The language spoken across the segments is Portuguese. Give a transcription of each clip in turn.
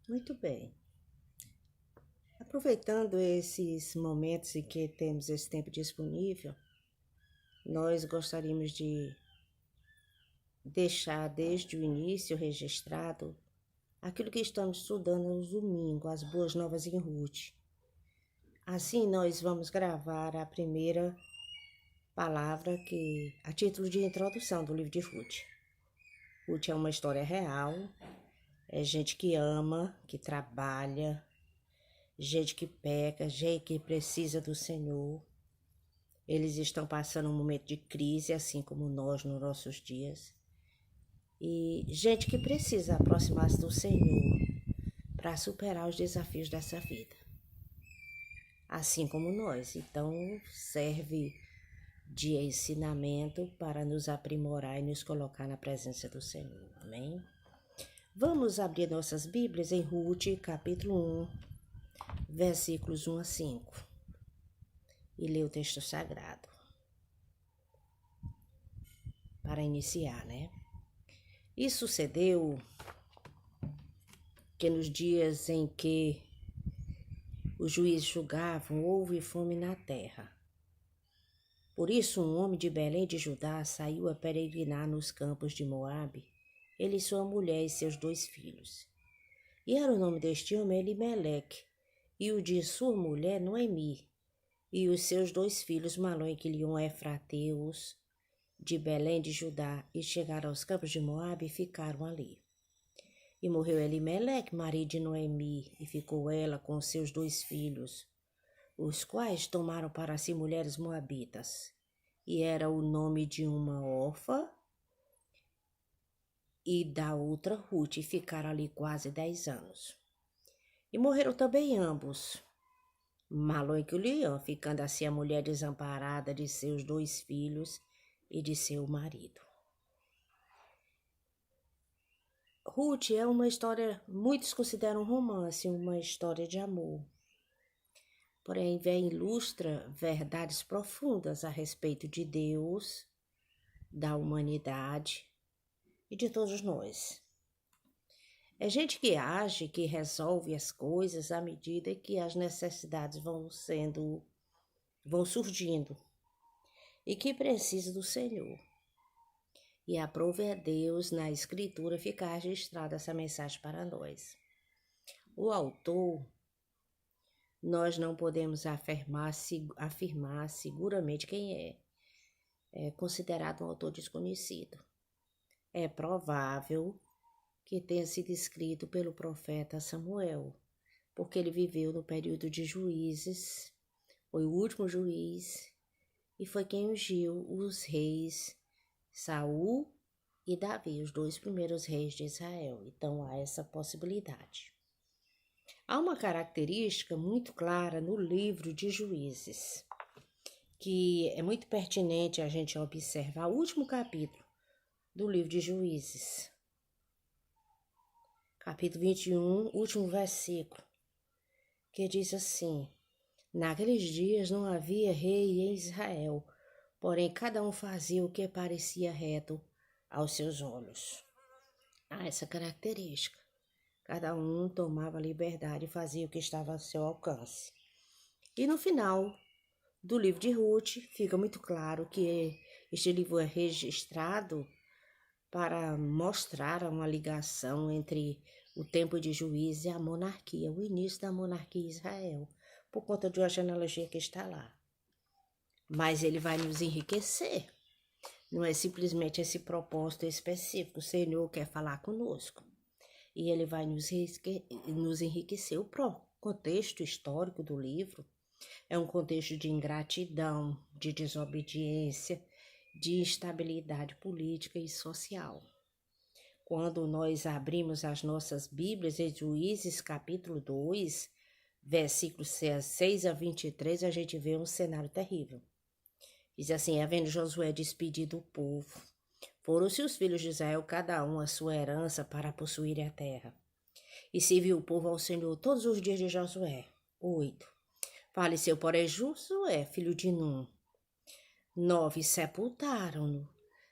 Muito bem. Aproveitando esses momentos em que temos esse tempo disponível, nós gostaríamos de deixar desde o início registrado aquilo que estamos estudando no domingo, as boas novas em Ruth. Assim, nós vamos gravar a primeira palavra a título de introdução do livro de Ruth. Ruth é uma história real, é gente que ama, que trabalha, gente que peca, gente que precisa do Senhor. Eles estão passando um momento de crise, assim como nós nos nossos dias. E gente que precisa aproximar-se do Senhor para superar os desafios dessa vida. Assim como nós. Então, serve de ensinamento para nos aprimorar e nos colocar na presença do Senhor. Amém? Vamos abrir nossas Bíblias em Ruth, capítulo 1, versículos 1 a 5. E ler o texto sagrado. Para iniciar, né? E sucedeu que nos dias em que os juízes julgavam, houve fome na terra. Por isso um homem de Belém de Judá saiu a peregrinar nos campos de Moabe, ele e sua mulher e seus 2 filhos. E era o nome deste homem Elimeleque, e o de sua mulher Noemi, e os seus 2 filhos Malom e Quilion Efrateus, de Belém de Judá, e chegaram aos campos de Moabe e ficaram ali. E morreu Elimeleque, marido de Noemi, e ficou ela com seus 2 filhos, os quais tomaram para si mulheres moabitas. E era o nome de uma Orfa e da outra Ruth, e ficaram ali quase 10 anos. E morreram também ambos, Malom e Quilion, ficando assim a mulher desamparada de seus 2 filhos e de seu marido. Ruth é uma história, muitos consideram um romance, uma história de amor. Porém, ilustra verdades profundas a respeito de Deus, da humanidade e de todos nós. É gente que age, que resolve as coisas à medida que as necessidades vão surgindo e que precisa do Senhor. E aprove a Deus na Escritura ficar registrada essa mensagem para nós. O autor, nós não podemos afirmar seguramente quem é. É considerado um autor desconhecido. É provável que tenha sido escrito pelo profeta Samuel, porque ele viveu no período de juízes, foi o último juiz e foi quem ungiu os reis Saul e Davi, os 2 primeiros reis de Israel. Então há essa possibilidade. Há uma característica muito clara no livro de Juízes, que é muito pertinente a gente observar o último capítulo do livro de Juízes. Capítulo 21, último versículo, que diz assim: Naqueles dias não havia rei em Israel, porém cada um fazia o que parecia reto aos seus olhos. Há essa característica. Cada um tomava liberdade e fazia o que estava ao seu alcance. E no final do livro de Ruth, fica muito claro que este livro é registrado para mostrar uma ligação entre o tempo de juízo e a monarquia, o início da monarquia em Israel, por conta de uma genealogia que está lá. Mas ele vai nos enriquecer. Não é simplesmente esse propósito específico. O Senhor quer falar conosco. E ele vai nos enriquecer. O contexto histórico do livro é um contexto de ingratidão, de desobediência, de instabilidade política e social. Quando nós abrimos as nossas Bíblias em Juízes capítulo 2, versículos 6 a 23, a gente vê um cenário terrível. Diz assim: havendo Josué despedido o povo, foram-se os filhos de Israel, cada um a sua herança, para possuírem a terra. E serviu o povo ao Senhor todos os dias de Josué. 8. Faleceu, porém, Josué, filho de Num. 9. Sepultaram-no.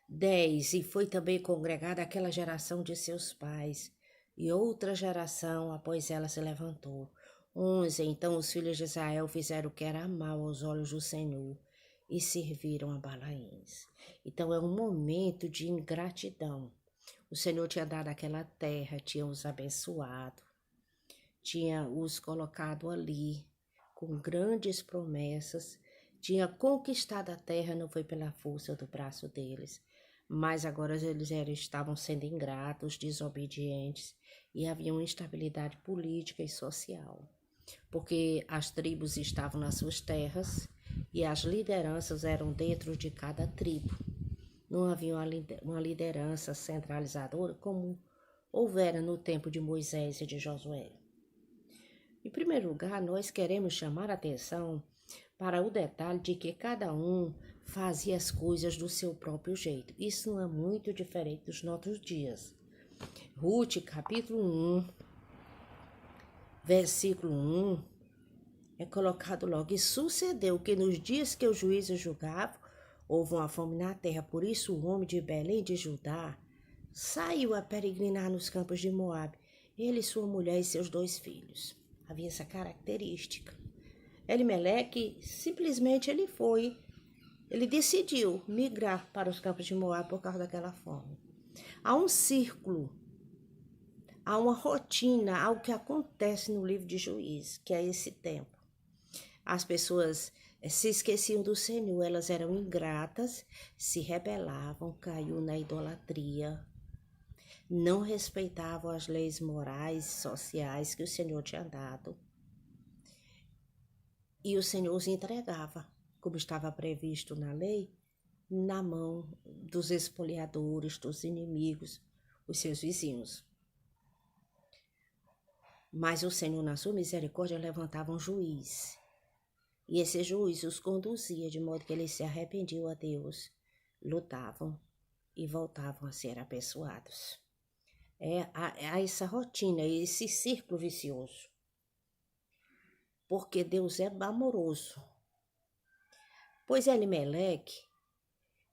10. E foi também congregada aquela geração de seus pais. e outra geração após ela se levantou. 11. Então os filhos de Israel fizeram o que era mal aos olhos do Senhor e serviram a Balaíns. Então é um momento de ingratidão. O Senhor tinha dado aquela terra, tinha os abençoado, tinha os colocado ali com grandes promessas, tinha conquistado a terra, não foi pela força do braço deles, mas agora eles estavam sendo ingratos, desobedientes e havia uma instabilidade política e social, porque as tribos estavam nas suas terras e as lideranças eram dentro de cada tribo. Não havia uma liderança centralizadora como houvera no tempo de Moisés e de Josué. Em primeiro lugar, nós queremos chamar a atenção para o detalhe de que cada um fazia as coisas do seu próprio jeito. Isso não é muito diferente dos nossos dias. Ruth, capítulo 1, versículo 1, é colocado logo: e sucedeu que nos dias que os juízes julgavam, houve uma fome na terra, por isso o homem de Belém de Judá saiu a peregrinar nos campos de Moabe, ele, sua mulher e seus 2 filhos. Havia essa característica. Elimeleque, simplesmente ele decidiu migrar para os campos de Moabe por causa daquela fome. Há um círculo, há uma rotina, algo que acontece no livro de Juízes, que é esse tempo. As pessoas se esqueciam do Senhor, elas eram ingratas, se rebelavam, caiu na idolatria, não respeitavam as leis morais e sociais que o Senhor tinha dado. E o Senhor os entregava, como estava previsto na lei, na mão dos espoliadores, dos inimigos, os seus vizinhos. Mas o Senhor, na sua misericórdia, levantava um juiz. E esse juiz os conduzia de modo que eles se arrependiam a Deus, lutavam e voltavam a ser abençoados. Há essa rotina, esse círculo vicioso. Porque Deus é amoroso. Pois Elimeleque,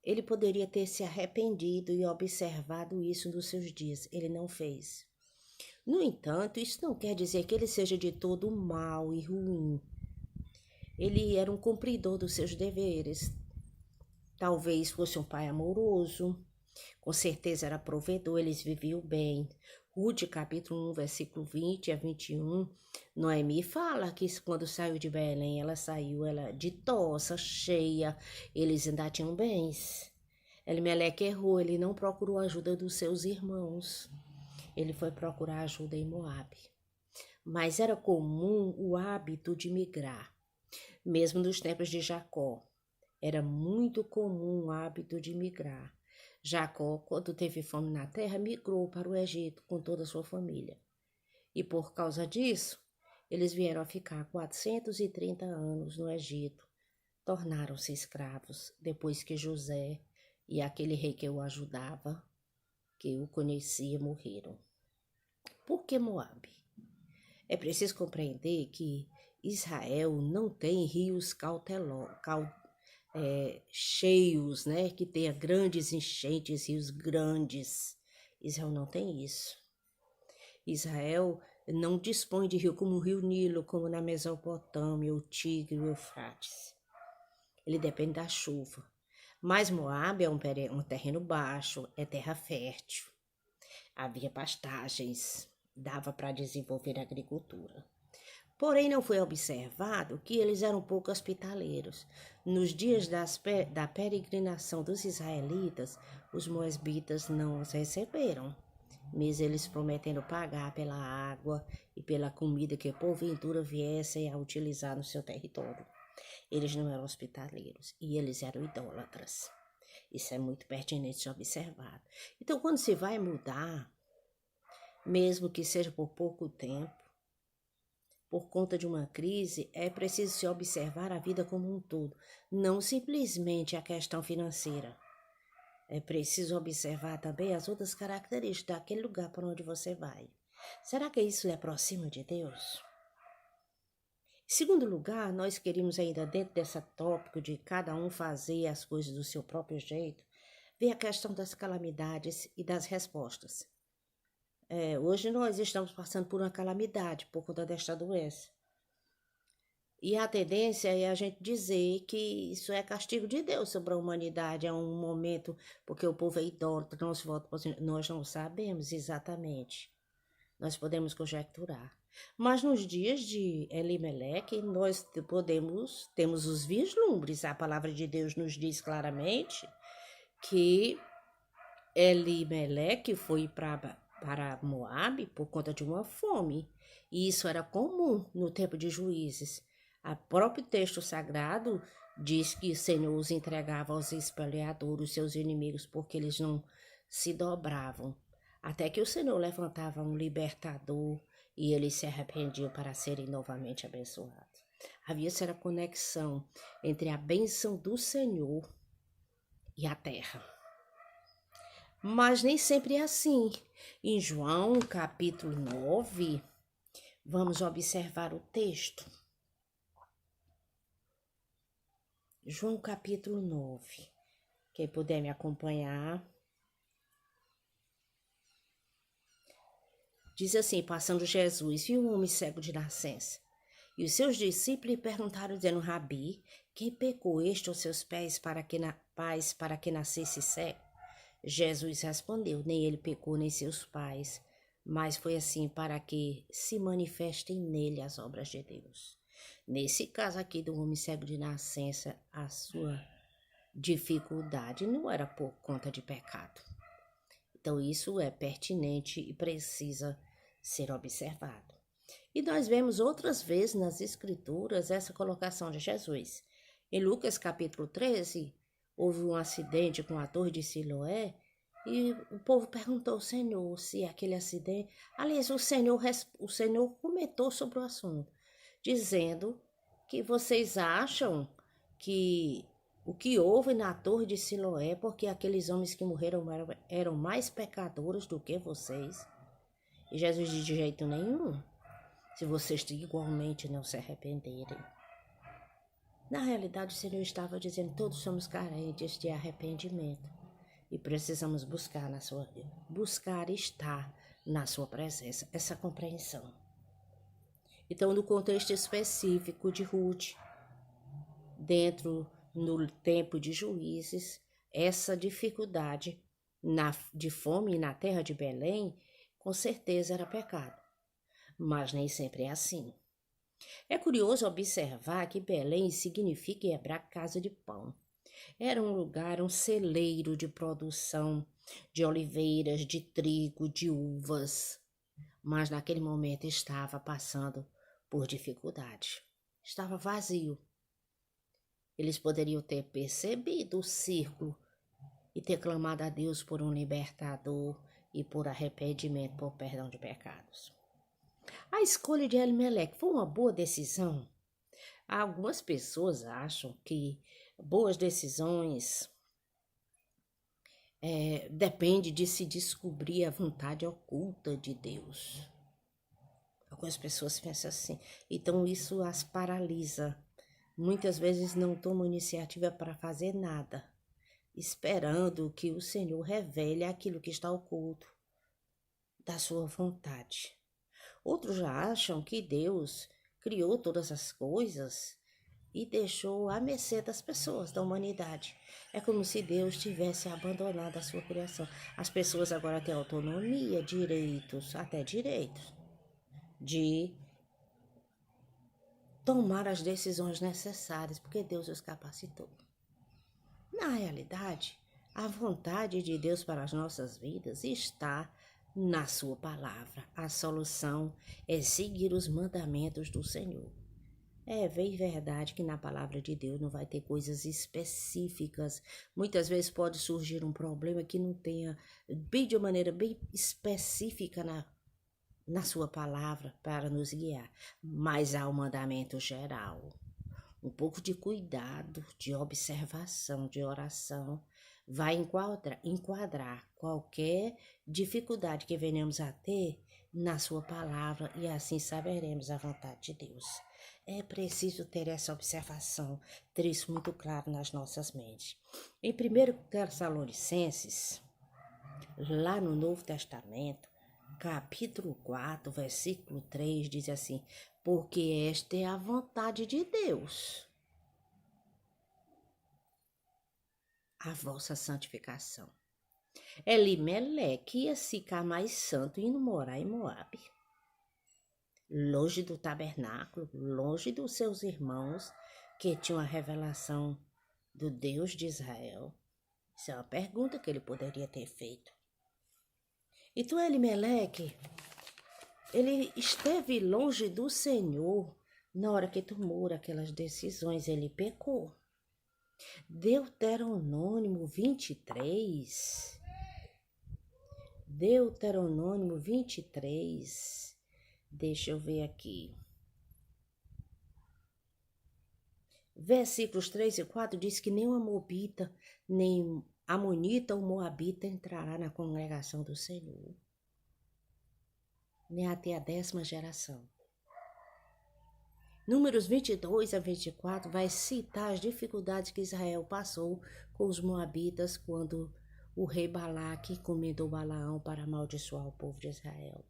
ele poderia ter se arrependido e observado isso nos seus dias. Ele não fez. No entanto, isso não quer dizer que ele seja de todo mau e ruim. Ele era um cumpridor dos seus deveres. Talvez fosse um pai amoroso. Com certeza era provedor, eles viviam bem. Ruth, capítulo 1, versículo 20 a 21, Noemi fala que quando saiu de Belém, ela saiu ditosa, cheia, eles ainda tinham bens. Elimeleque errou, ele não procurou a ajuda dos seus irmãos, ele foi procurar ajuda em Moabe. Mas era comum o hábito de migrar, mesmo nos tempos de Jacó. Era muito comum o hábito de migrar. Jacó, quando teve fome na terra, migrou para o Egito com toda a sua família. E por causa disso, eles vieram a ficar 430 anos no Egito. Tornaram-se escravos depois que José e aquele rei que o ajudava, que o conhecia, morreram. Por que Moabe? É preciso compreender que Israel não tem rios cheios, né, que tenha grandes enchentes, rios grandes. Israel não tem isso. Israel não dispõe de rio como o rio Nilo, como na Mesopotâmia, o Tigre e o Eufrates. Ele depende da chuva. Mas Moabe é um terreno baixo, é terra fértil. Havia pastagens, dava para desenvolver a agricultura. Porém, não foi observado que eles eram pouco hospitaleiros. Nos dias da peregrinação dos israelitas, os moabitas não os receberam, mesmo eles prometendo pagar pela água e pela comida que porventura viessem a utilizar no seu território. Eles não eram hospitaleiros e eles eram idólatras. Isso é muito pertinente de ser observado. Então, quando se vai mudar, mesmo que seja por pouco tempo, por conta de uma crise, é preciso se observar a vida como um todo, não simplesmente a questão financeira. É preciso observar também as outras características daquele lugar para onde você vai. Será que isso lhe aproxima de Deus? Em segundo lugar, nós queríamos ainda dentro desse tópico de cada um fazer as coisas do seu próprio jeito, ver a questão das calamidades e das respostas. Hoje nós estamos passando por uma calamidade por conta desta doença. E a tendência é a gente dizer que isso é castigo de Deus sobre a humanidade, é um momento, porque o povo é idólatra, não se volta para o Senhor. Nós não sabemos exatamente. Nós podemos conjecturar. Mas nos dias de Elimeleque, nós temos os vislumbres. A palavra de Deus nos diz claramente que Elimeleque foi para Moabe por conta de uma fome. E isso era comum no tempo de Juízes. O próprio texto sagrado diz que o Senhor os entregava aos espalhadores, os seus inimigos, porque eles não se dobravam. Até que o Senhor levantava um libertador e eles se arrependiam para serem novamente abençoados. Havia essa conexão entre a bênção do Senhor e a terra. Mas nem sempre é assim. Em João, capítulo 9, vamos observar o texto. João, capítulo 9. Quem puder me acompanhar. Diz assim, passando Jesus, viu um homem cego de nascença. E os seus discípulos lhe perguntaram, dizendo, Rabi, quem pecou este ou seus pais para que nascesse cego? Jesus respondeu, nem ele pecou, nem seus pais, mas foi assim para que se manifestem nele as obras de Deus. Nesse caso aqui do homem cego de nascença, a sua dificuldade não era por conta de pecado. Então isso é pertinente e precisa ser observado. E nós vemos outras vezes nas Escrituras essa colocação de Jesus. Em Lucas capítulo 13, houve um acidente com a torre de Siloé e o povo perguntou ao Senhor se aquele acidente... Aliás, o Senhor comentou sobre o assunto, dizendo que vocês acham que o que houve na torre de Siloé, porque aqueles homens que morreram eram mais pecadores do que vocês. E Jesus diz de jeito nenhum, se vocês igualmente não se arrependerem. Na realidade, o Senhor estava dizendo, todos somos carentes de arrependimento. E precisamos buscar estar na sua presença, essa compreensão. Então, no contexto específico de Ruth, no tempo de Juízes, essa dificuldade de fome na terra de Belém, com certeza era pecado. Mas nem sempre é assim. É curioso observar que Belém significa Hebraico casa de pão. Era um lugar, um celeiro de produção de oliveiras, de trigo, de uvas. Mas naquele momento estava passando por dificuldade. Estava vazio. Eles poderiam ter percebido o círculo e ter clamado a Deus por um libertador e por arrependimento, por perdão de pecados. A escolha de Elimeleque foi uma boa decisão? Algumas pessoas acham que boas decisões depende de se descobrir a vontade oculta de Deus. Algumas pessoas pensam assim. Então isso as paralisa. Muitas vezes não tomam iniciativa para fazer nada, esperando que o Senhor revele aquilo que está oculto da sua vontade. Outros já acham que Deus criou todas as coisas e deixou à mercê das pessoas, da humanidade. É como se Deus tivesse abandonado a sua criação. As pessoas agora têm autonomia, até direitos, de tomar as decisões necessárias, porque Deus os capacitou. Na realidade, a vontade de Deus para as nossas vidas está na sua palavra. A solução é seguir os mandamentos do Senhor. É verdade que na palavra de Deus não vai ter coisas específicas. Muitas vezes pode surgir um problema que não tenha de uma maneira bem específica na sua palavra para nos guiar. Mas há um mandamento geral. Um pouco de cuidado, de observação, de oração, vai enquadrar qualquer dificuldade que venhamos a ter na sua palavra e assim saberemos a vontade de Deus. É preciso ter essa observação, ter isso muito claro nas nossas mentes. Em 1 Tessalonicenses, lá no Novo Testamento, capítulo 4, versículo 3, diz assim: porque esta é a vontade de Deus, a vossa santificação. Elimeleque ia ficar mais santo indo morar em Moabe, longe do tabernáculo, longe dos seus irmãos que tinham a revelação do Deus de Israel. Isso é uma pergunta que ele poderia ter feito. Então Elimeleque, ele esteve longe do Senhor na hora que tomou aquelas decisões, ele pecou. Deuteronômio 23, deixa eu ver aqui. Versículos 3 e 4 diz que nem o amobita, nem amonita ou moabita entrará na congregação do Senhor, nem até a 10ª geração. Números 22 a 24 vai citar as dificuldades que Israel passou com os moabitas quando o rei Balaque encomendou Balaão para amaldiçoar o povo de Israel.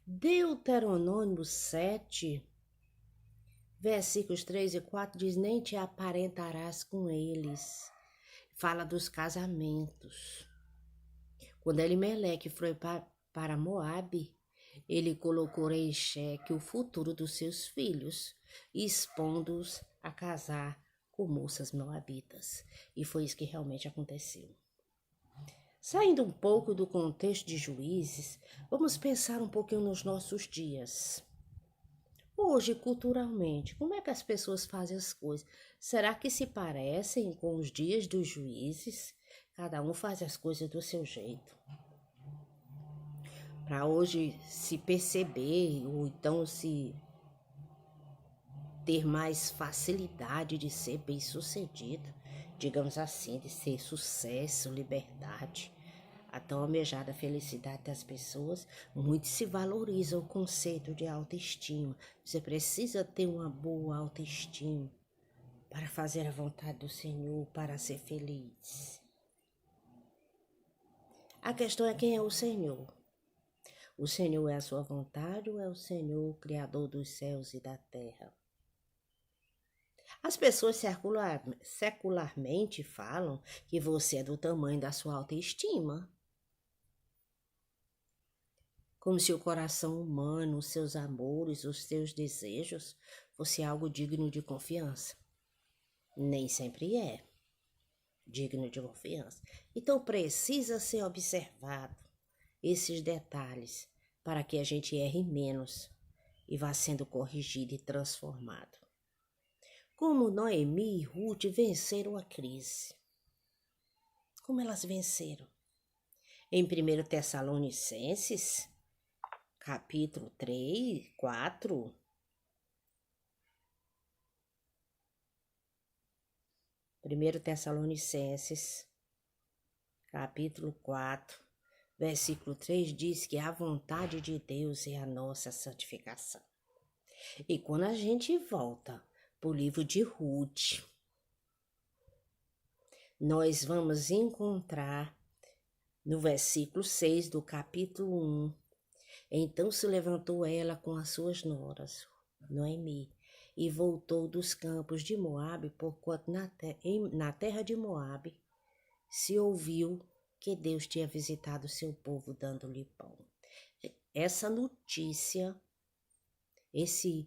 Deuteronômio 7, versículos 3 e 4 diz: nem te aparentarás com eles. Fala dos casamentos. Quando Elimeleque foi para Moabe, ele colocou em xeque o futuro dos seus filhos, expondo-os a casar com moças moabitas. E foi isso que realmente aconteceu. Saindo um pouco do contexto de Juízes, vamos pensar um pouquinho nos nossos dias. Hoje, culturalmente, como é que as pessoas fazem as coisas? Será que se parecem com os dias dos Juízes? Cada um faz as coisas do seu jeito. Para hoje se perceber, ou então se ter mais facilidade de ser bem-sucedido, digamos assim, de ser sucesso, liberdade, a tão almejada felicidade das pessoas, muito se valoriza o conceito de autoestima. Você precisa ter uma boa autoestima para fazer a vontade do Senhor, para ser feliz. A questão é quem é o Senhor. O Senhor é a sua vontade ou é o Senhor, Criador dos céus e da terra? As pessoas secularmente falam que você é do tamanho da sua autoestima. Como se o coração humano, os seus amores, os seus desejos fosse algo digno de confiança. Nem sempre é digno de confiança. Então precisa ser observado esses detalhes para que a gente erre menos e vá sendo corrigido e transformado. Como Noemi e Ruth venceram a crise. Como elas venceram? Em 1 Tessalonicenses, capítulo 3, 4. 1 Tessalonicenses, capítulo 4. Versículo 3 diz que a vontade de Deus é a nossa santificação. E quando a gente volta para o livro de Ruth, nós vamos encontrar no versículo 6 do capítulo 1. Então se levantou ela com as suas noras, Noemi, e voltou dos campos de Moabe, porquanto na terra de Moabe se ouviu que Deus tinha visitado o seu povo dando-lhe pão. Essa notícia, esse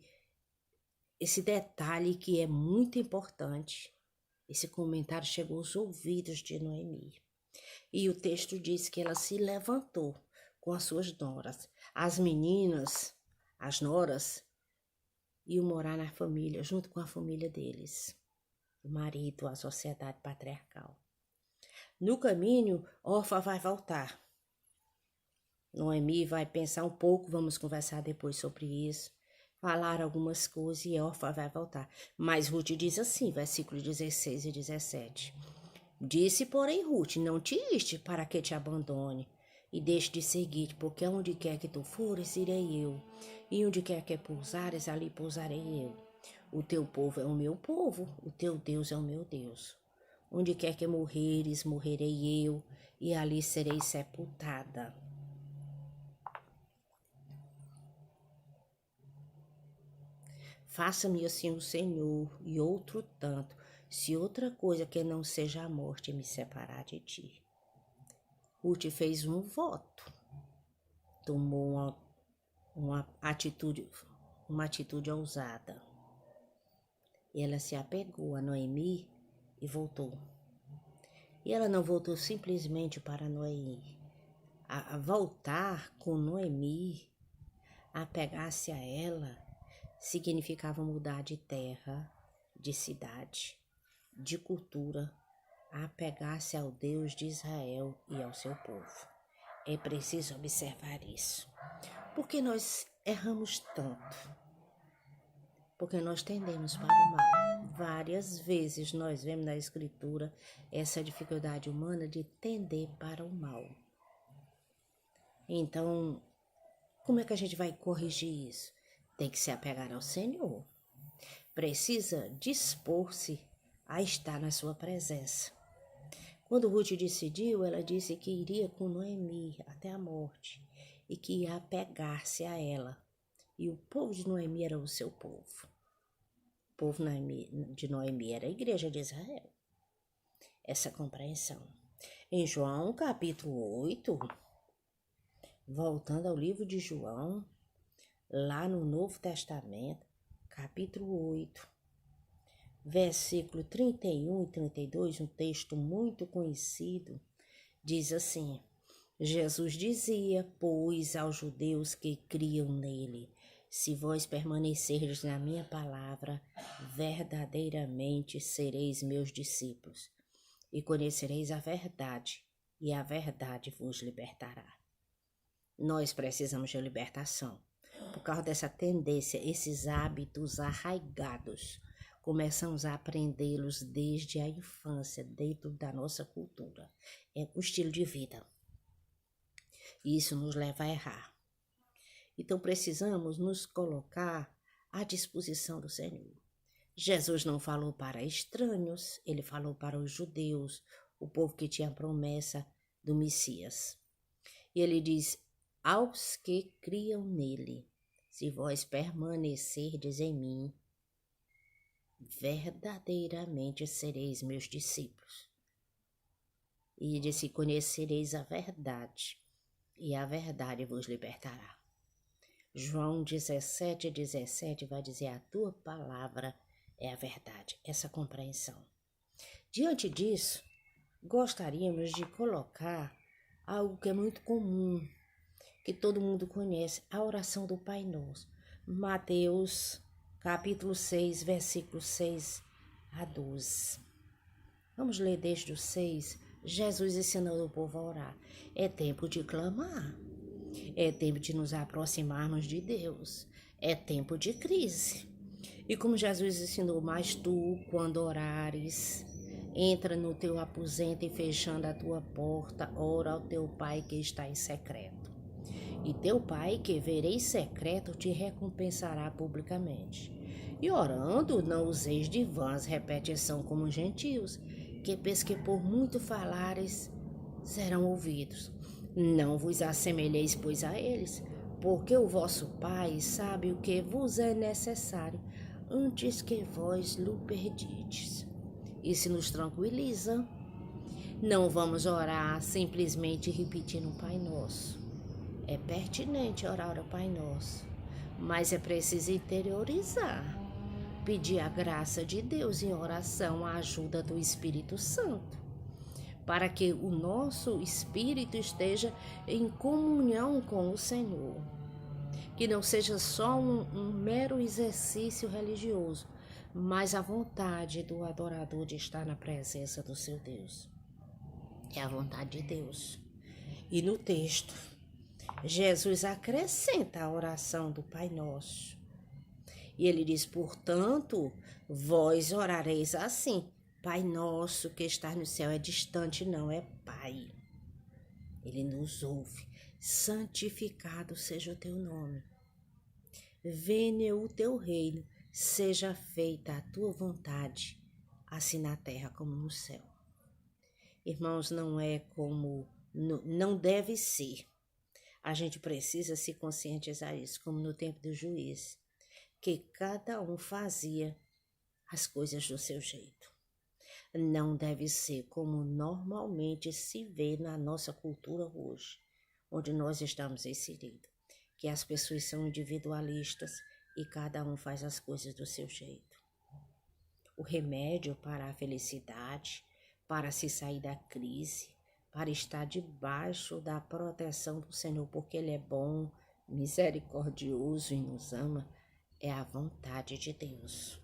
detalhe que é muito importante, esse comentário chegou aos ouvidos de Noemi. E o texto diz que ela se levantou com as suas noras. As meninas, as noras, iam morar na família, junto com a família deles. O marido, a sociedade patriarcal. No caminho, Orfa vai voltar. Noemi vai pensar um pouco, vamos conversar depois sobre isso. Falar algumas coisas e Orfa vai voltar. Mas Ruth diz assim, versículos 16 e 17. Disse, porém, Ruth, não te iste para que te abandone e deixe de seguir-te, porque onde quer que tu fores, irei eu. E onde quer que pousares, ali pousarei eu. O teu povo é o meu povo, o teu Deus é o meu Deus. Onde quer que morreres, morrerei eu, e ali serei sepultada. Faça-me assim o Senhor, e outro tanto, se outra coisa que não seja a morte me separar de ti. Ruth fez um voto, tomou uma atitude ousada. Ela se apegou a Noemi e voltou. E ela não voltou simplesmente para Noemi. A voltar com Noemi, apegar-se a ela, significava mudar de terra, de cidade, de cultura, apegar-se ao Deus de Israel e ao seu povo. É preciso observar isso. Porque nós erramos tanto? Porque nós tendemos para o mal. Várias vezes nós vemos na Escritura essa dificuldade humana de tender para o mal. Então, como é que a gente vai corrigir isso? Tem que se apegar ao Senhor. Precisa dispor-se a estar na sua presença. Quando Ruth decidiu, ela disse que iria com Noemi até a morte e que ia apegar-se a ela. E o povo de Noemi era o seu povo. O povo de Noemi era a igreja de Israel. Essa compreensão. Em João capítulo 8, voltando ao livro de João, lá no Novo Testamento, capítulo 8, versículo 31 e 32, um texto muito conhecido, diz assim: Jesus dizia, pois, aos judeus que criam nele: se vós permanecerdes na minha palavra, verdadeiramente sereis meus discípulos, e conhecereis a verdade, e a verdade vos libertará. Nós precisamos de libertação. Por causa dessa tendência, esses hábitos arraigados, começamos a aprendê-los desde a infância, dentro da nossa cultura. É um estilo de vida. E isso nos leva a errar. Então precisamos nos colocar à disposição do Senhor. Jesus não falou para estranhos, ele falou para os judeus, o povo que tinha a promessa do Messias. E ele diz: aos que criam nele, se vós permanecerdes em mim, verdadeiramente sereis meus discípulos. E disse: conhecereis a verdade, e a verdade vos libertará. João 17:17 vai dizer: a tua palavra é a verdade. Essa compreensão. Diante disso, gostaríamos de colocar algo que é muito comum, que todo mundo conhece, a oração do Pai Nosso. Mateus capítulo 6, versículo 6 a 12. Vamos ler desde o 6. Jesus ensinando o povo a orar. É tempo de clamar. É tempo de nos aproximarmos de Deus. É tempo de crise. E como Jesus ensinou: mas tu, quando orares, entra no teu aposento e fechando a tua porta, ora ao teu Pai que está em secreto. E teu Pai que verei em secreto te recompensará publicamente. E orando, não useis de vãs repetição como os gentios, que pensa que por muito falares serão ouvidos. Não vos assemelheis, pois, a eles, porque o vosso Pai sabe o que vos é necessário, antes que vós lhe perdides. Isso nos tranquiliza. Não vamos orar simplesmente repetindo o Pai Nosso. É pertinente orar o Pai Nosso, mas é preciso interiorizar. Pedir a graça de Deus em oração, a ajuda do Espírito Santo, para que o nosso espírito esteja em comunhão com o Senhor. Que não seja só um mero exercício religioso, mas a vontade do adorador de estar na presença do seu Deus. É a vontade de Deus. E no texto, Jesus acrescenta a oração do Pai Nosso. E ele diz: portanto, vós orareis assim: Pai nosso que está no céu. É distante, não, é Pai. Ele nos ouve. Santificado seja o teu nome. Venha o teu reino, seja feita a tua vontade, assim na terra como no céu. Irmãos, não é como, não deve ser. A gente precisa se conscientizar isso, como no tempo do juiz, porque cada um fazia as coisas do seu jeito. Não deve ser como normalmente se vê na nossa cultura hoje, onde nós estamos inseridos, que as pessoas são individualistas e cada um faz as coisas do seu jeito. O remédio para a felicidade, para se sair da crise, para estar debaixo da proteção do Senhor, porque Ele é bom, misericordioso e nos ama, é a vontade de Deus.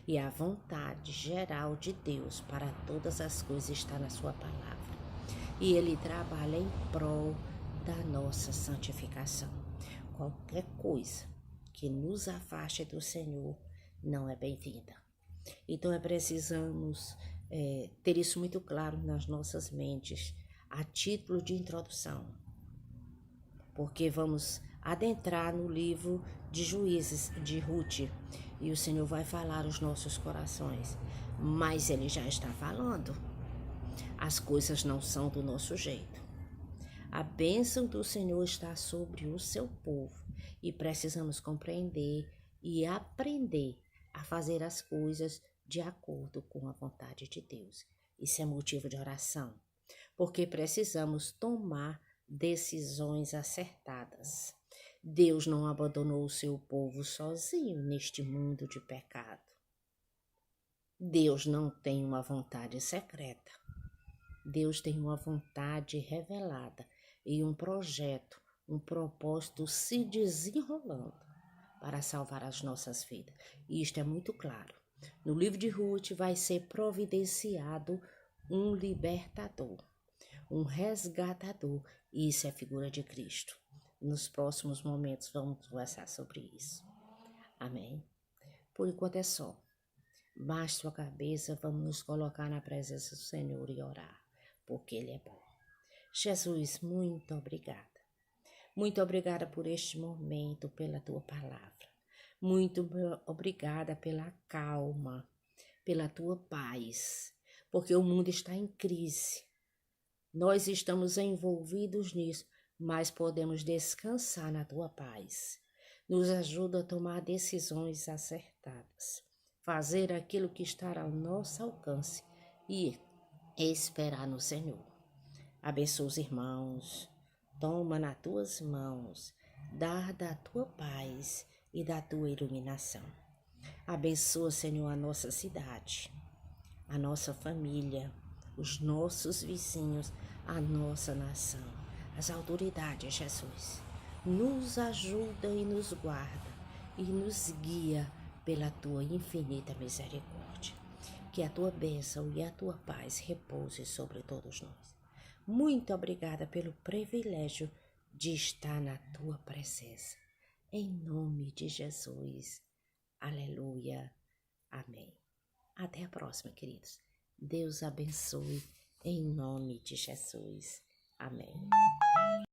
E a vontade geral de Deus para todas as coisas está na sua palavra. E Ele trabalha em prol da nossa santificação. Qualquer coisa que nos afaste do Senhor não é bem-vinda. Então precisamos ter isso muito claro nas nossas mentes, a título de introdução. Porque vamos adentrar no livro de Juízes, de Ruth, e o Senhor vai falar aos nossos corações. Mas Ele já está falando. As coisas não são do nosso jeito. A bênção do Senhor está sobre o seu povo e precisamos compreender e aprender a fazer as coisas de acordo com a vontade de Deus. Isso é motivo de oração, porque precisamos tomar decisões acertadas. Deus não abandonou o seu povo sozinho neste mundo de pecado. Deus não tem uma vontade secreta. Deus tem uma vontade revelada e um projeto, um propósito se desenrolando para salvar as nossas vidas. E isto é muito claro. No livro de Ruth vai ser providenciado um libertador, um resgatador, e isso é figura de Cristo. Nos próximos momentos vamos conversar sobre isso. Amém? Por enquanto é só. Baixe sua cabeça, vamos nos colocar na presença do Senhor e orar, porque Ele é bom. Jesus, muito obrigada. Muito obrigada por este momento, pela Tua palavra. Muito obrigada pela calma, pela Tua paz, porque o mundo está em crise. Nós estamos envolvidos nisso, mas podemos descansar na Tua paz. Nos ajuda a tomar decisões acertadas, fazer aquilo que está ao nosso alcance e esperar no Senhor. Abençoa os irmãos, toma nas Tuas mãos, dá da Tua paz e da Tua iluminação. Abençoa, Senhor, a nossa cidade, a nossa família, os nossos vizinhos, a nossa nação, as autoridades, Jesus. Nos ajuda e nos guarda e nos guia pela Tua infinita misericórdia. Que a Tua bênção e a Tua paz repouse sobre todos nós. Muito obrigada pelo privilégio de estar na Tua presença. Em nome de Jesus. Aleluia. Amém. Até a próxima, queridos. Deus abençoe em nome de Jesus. Amém.